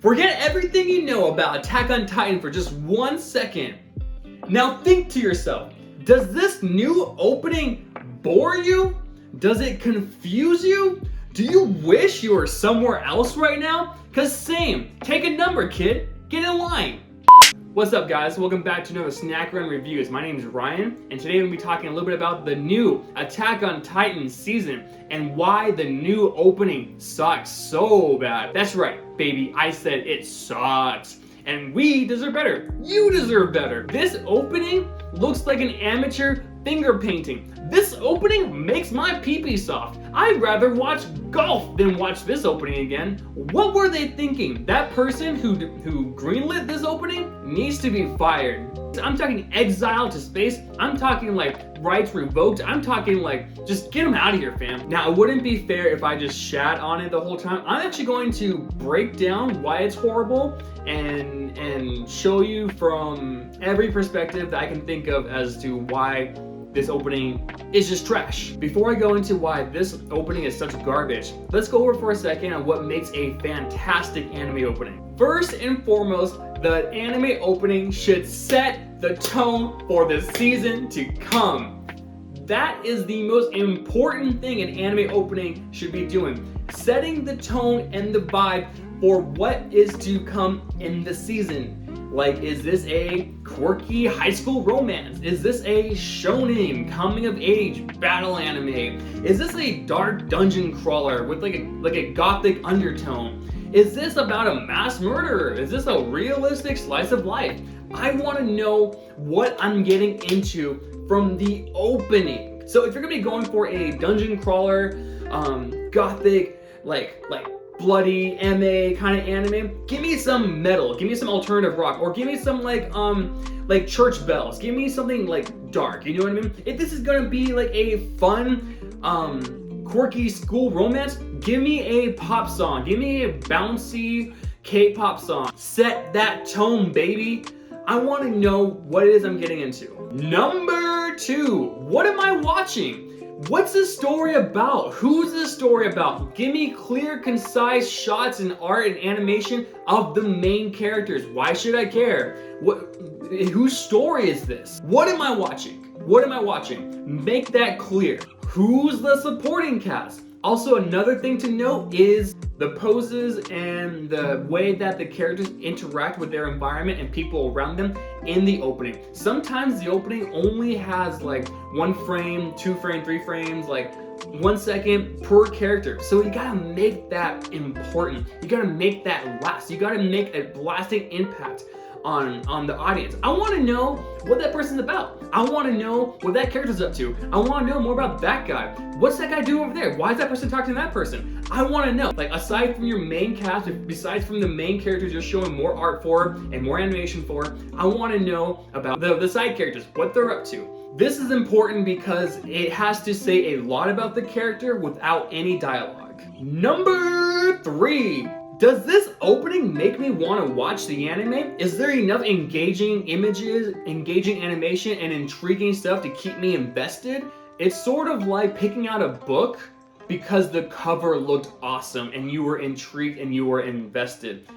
Forget everything you know about Attack on Titan for just 1 second. Now think to yourself, does this new opening bore you? Does it confuse you? Do you wish you were somewhere else right now? Cause same, take a number, kid, get in line. What's up guys, welcome back to another Snack Run Reviews. My name is Ryan, and today we're going to be talking a little bit about the new Attack on Titan season and why the new opening sucks so bad. That's right, baby, I said it sucks. And we deserve better. You deserve better. This opening looks like an amateur finger painting. This opening makes my pee-pee soft. I'd rather watch golf than watch this opening again. What were they thinking? That person who greenlit this opening needs to be fired. I'm talking exiled to space. I'm talking like rights revoked. I'm talking like just get them out of here, fam. Now, it wouldn't be fair if I just shat on it the whole time. I'm actually going to break down why it's horrible and show you from every perspective that I can think of as to why this opening is just trash. Before I go into why this opening is such garbage, let's go over for a second on what makes a fantastic anime opening. First and foremost, the anime opening should set the tone for the season to come. That is the most important thing an anime opening should be doing. Setting the tone and the vibe for what is to come in the season. Like, is this a quirky high school romance? Is this a shonen coming of age battle anime? Is this a dark dungeon crawler with like a gothic undertone? Is this about a mass murderer? Is this a realistic slice of life? I want to know what I'm getting into from the opening. So if you're gonna be going for a dungeon crawler, gothic, like bloody MA kind of anime, give me some metal, give me some alternative rock, or give me some like church bells, give me something like dark, you know what I mean? If this is gonna be like a fun quirky school romance, give me a pop song, give me a bouncy K-pop song. Set that tone, baby. I want to know what it is I'm getting into. Number 2, what am I watching? What's this story about? Who's this story about? Give me clear, concise shots and art and animation of the main characters. Why should I care? Whose story is this? What am I watching? What am I watching? Make that clear. Who's the supporting cast? Also, another thing to note is the poses and the way that the characters interact with their environment and people around them in the opening. Sometimes the opening only has like 1 frame, 2 frame, 3 frames, like 1 second per character. So you gotta make that important. You gotta make that last. You gotta make a lasting impact on the audience. I want to know what that person's about. I want to know what that character's up to. I want to know more about that guy. What's that guy doing over there? Why is that person talking to that person? I want to know. Like, aside from your main cast, besides from the main characters you're showing more art for and more animation for, I want to know about the side characters, what they're up to. This is important because it has to say a lot about the character without any dialogue. Number 3. Does this opening make me want to watch the anime? Is there enough engaging images, engaging animation, and intriguing stuff to keep me invested? It's sort of like picking out a book because the cover looked awesome and you were intrigued and you were invested.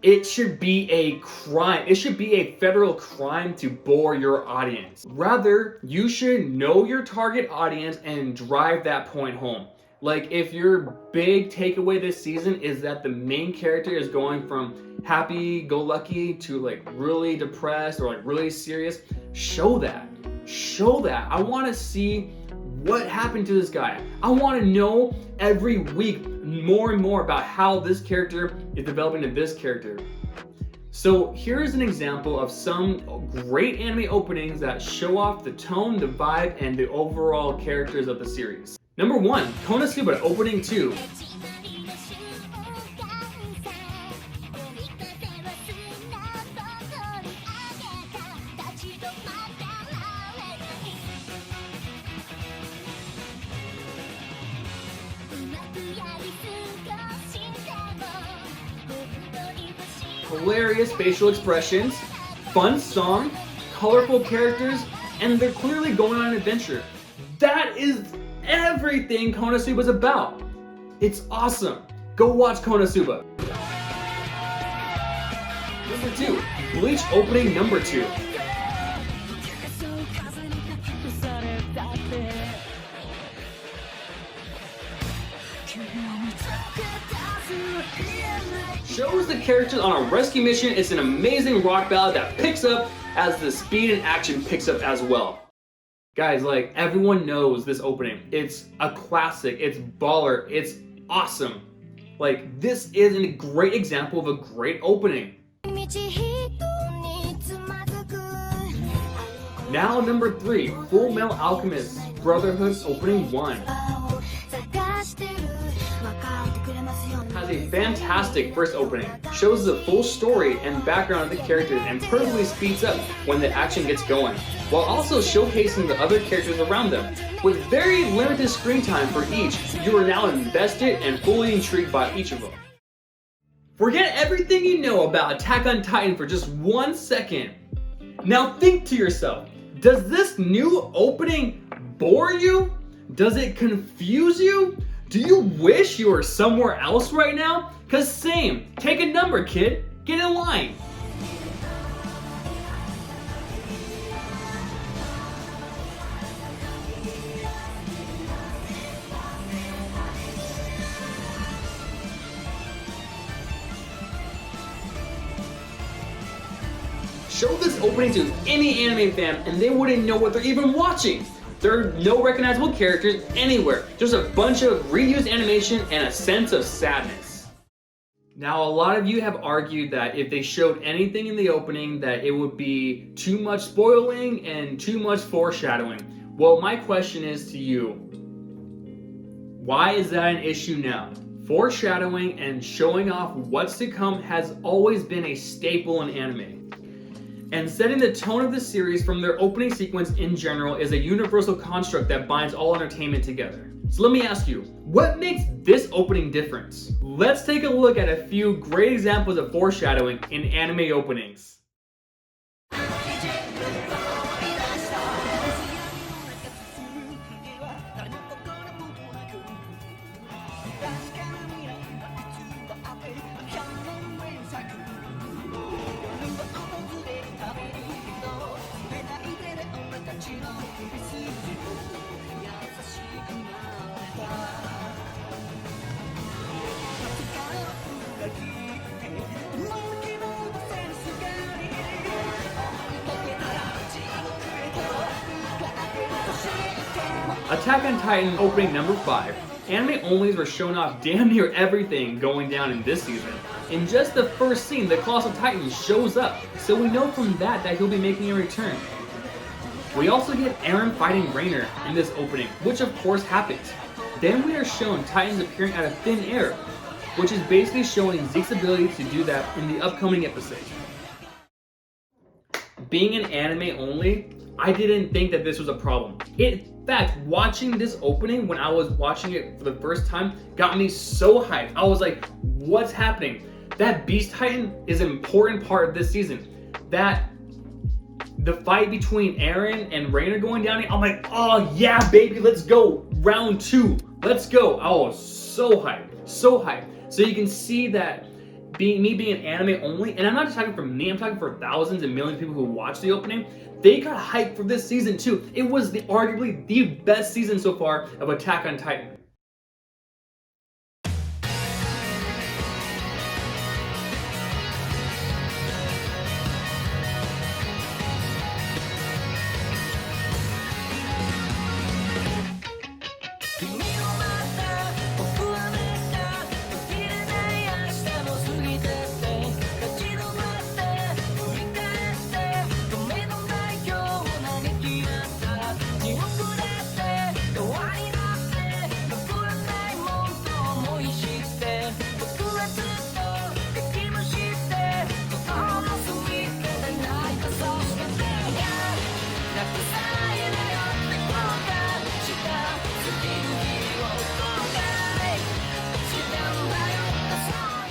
It should be a crime. It should be a federal crime to bore your audience. Rather, you should know your target audience and drive that point home. Like, if your big takeaway this season is that the main character is going from happy-go-lucky to like really depressed or like really serious, show that. Show that. I want to see what happened to this guy. I want to know every week more and more about how this character is developing to this character. So here's an example of some great anime openings that show off the tone, the vibe, and the overall characters of the series. Number 1, Konosuba Opening 2. Hilarious facial expressions, fun song, colorful characters, and they're clearly going on an adventure. That is everything Konosuba's about. It's awesome. Go watch Konosuba. Number 2, Bleach opening number 2. Shows the characters on a rescue mission. It's an amazing rock ballad that picks up as the speed and action picks up as well. Guys, like, everyone knows this opening. It's a classic, it's baller, it's awesome. Like, this is a great example of a great opening. Now number 3, Full Metal Alchemist Brotherhood opening 1. Has a fantastic first opening, shows the full story and background of the characters and perfectly speeds up when the action gets going, while also showcasing the other characters around them. With very limited screen time for each, you are now invested and fully intrigued by each of them. Forget everything you know about Attack on Titan for just 1 second. Now think to yourself, does this new opening bore you? Does it confuse you? Do you wish you were somewhere else right now? Cause same, take a number, kid, get in line. Show this opening to any anime fan and they wouldn't know what they're even watching. There are no recognizable characters anywhere. Just a bunch of reused animation and a sense of sadness. Now, a lot of you have argued that if they showed anything in the opening that it would be too much spoiling and too much foreshadowing. Well, my question is to you, why is that an issue now? Foreshadowing and showing off what's to come has always been a staple in anime. And setting the tone of the series from their opening sequence in general is a universal construct that binds all entertainment together. So let me ask you, what makes this opening different? Let's take a look at a few great examples of foreshadowing in anime openings. Attack on Titan opening number 5. Anime onlys were shown off damn near everything going down in this season. In just the first scene, the Colossal Titan shows up, so we know from that he'll be making a return. We also get Eren fighting Rainer in this opening, which of course happens. Then we are shown Titans appearing out of thin air, which is basically showing Zeke's ability to do that in the upcoming episode. Being an anime only, I didn't think that this was a problem. In fact, watching this opening when I was watching it for the first time got me so hyped. I was like, what's happening? That Beast Titan is an important part of this season. The fight between Eren and Rainer going down, I'm like, oh yeah, baby, let's go. Round 2, let's go. I was so hyped, so hyped. So you can see that me being an anime only, and I'm not just talking for me, I'm talking for thousands and millions of people who watch the opening, they got hyped for this season too. It was arguably the best season so far of Attack on Titan.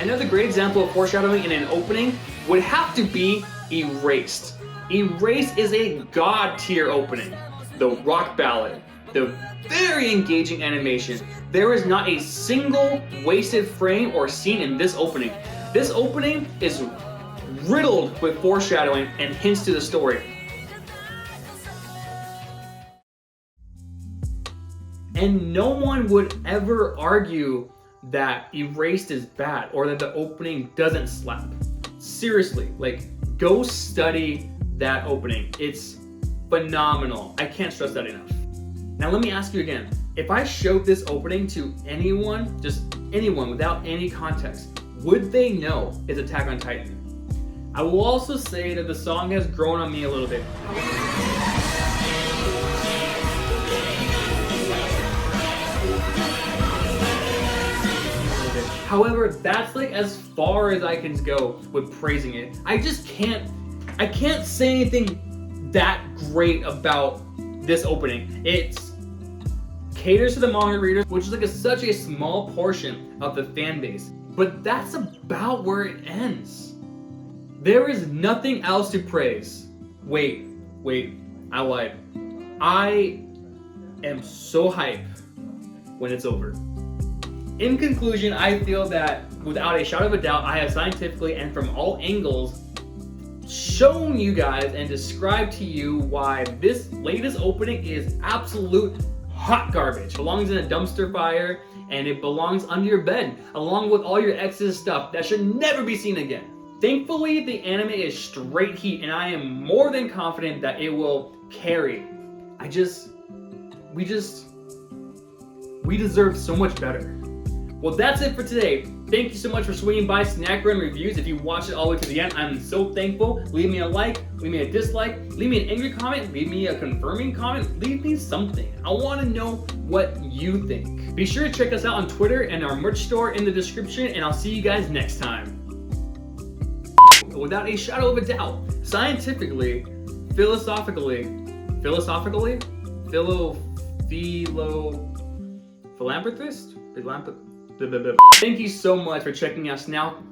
Another great example of foreshadowing in an opening would have to be Erased. Erased is a god tier opening. The rock ballad, the very engaging animation. There is not a single wasted frame or scene in this opening. This opening is riddled with foreshadowing and hints to the story. And no one would ever argue that Erased is bad or that the opening doesn't slap. Seriously, like, go study that opening. It's phenomenal. I can't stress that enough. Now let me ask you again. If I showed this opening to anyone, just anyone without any context, would they know it's Attack on Titan? I will also say that the song has grown on me a little bit. However, that's like as far as I can go with praising it. I can't say anything that great about this opening. It caters to the manga readers, which is like such a small portion of the fan base. But that's about where it ends. There is nothing else to praise. Wait, I lied. I am so hyped when it's over. In conclusion, I feel that without a shadow of a doubt, I have scientifically and from all angles shown you guys and described to you why this latest opening is absolute hot garbage. It belongs in a dumpster fire and it belongs under your bed along with all your ex's stuff that should never be seen again. Thankfully, the anime is straight heat and I am more than confident that it will carry. We deserve so much better. Well, that's it for today. Thank you so much for swinging by Snack Run Reviews. If you watched it all the way to the end, I'm so thankful. Leave me a like, leave me a dislike, leave me an angry comment, leave me a confirming comment, leave me something. I want to know what you think. Be sure to check us out on Twitter and our merch store in the description, and I'll see you guys next time. Without a shadow of a doubt, scientifically, philosophically, philanthropist? Thank you so much for checking out Snow.